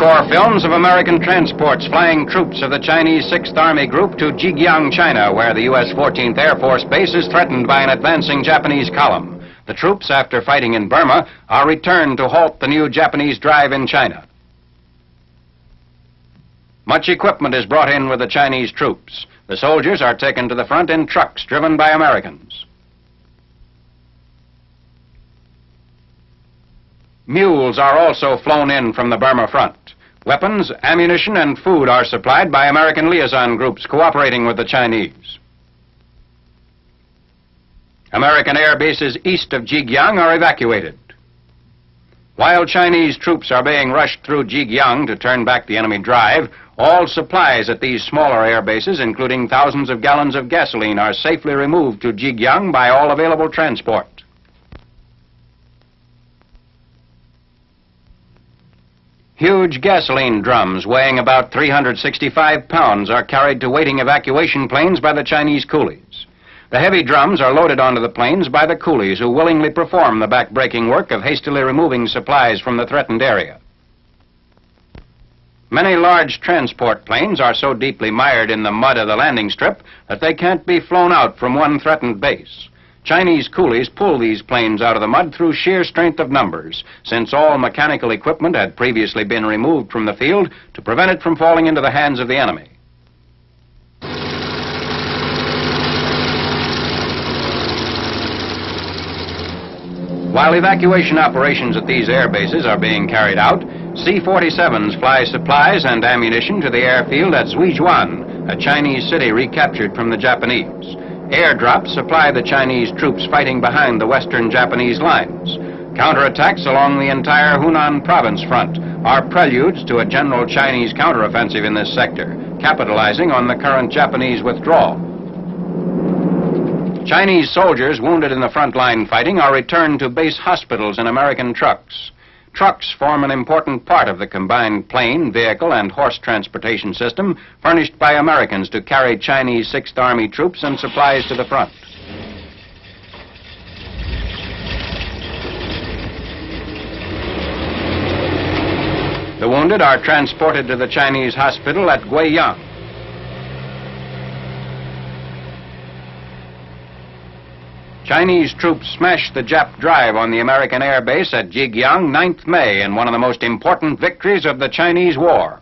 Encore films of American transports flying troops of the Chinese 6th Army Group to Jigyang, China, where the U.S. 14th Air Force Base is threatened by an advancing Japanese column. The troops, after fighting in Burma, are returned to halt the new Japanese drive in China. Much equipment is brought in with the Chinese troops. The soldiers are taken to the front in trucks driven by Americans. Mules are also flown in from the Burma front. Weapons, ammunition, and food are supplied by American liaison groups cooperating with the Chinese. American air bases east of Jigyang are evacuated. While Chinese troops are being rushed through Jigyang to turn back the enemy drive, all supplies at these smaller air bases, including thousands of gallons of gasoline, are safely removed to Jigyang by all available transport. Huge gasoline drums weighing about 365 pounds are carried to waiting evacuation planes by the Chinese coolies. The heavy drums are loaded onto the planes by the coolies who willingly perform the back-breaking work of hastily removing supplies from the threatened area. Many large transport planes are so deeply mired in the mud of the landing strip that they can't be flown out from one threatened base. Chinese coolies pull these planes out of the mud through sheer strength of numbers, since all mechanical equipment had previously been removed from the field to prevent it from falling into the hands of the enemy. While evacuation operations at these air bases are being carried out, C-47s fly supplies and ammunition to the airfield at Zhuizhuan, a Chinese city recaptured from the Japanese. Airdrops supply the Chinese troops fighting behind the western Japanese lines. Counterattacks along the entire Hunan province front are preludes to a general Chinese counteroffensive in this sector, capitalizing on the current Japanese withdrawal. Chinese soldiers wounded in the front-line fighting are returned to base hospitals in American trucks. Trucks form an important part of the combined plane, vehicle, and horse transportation system furnished by Americans to carry Chinese 6th Army troops and supplies to the front. The wounded are transported to the Chinese hospital at Guiyang. Chinese troops smashed the Jap drive on the American air base at Jigyang 9th May in one of the most important victories of the Chinese war.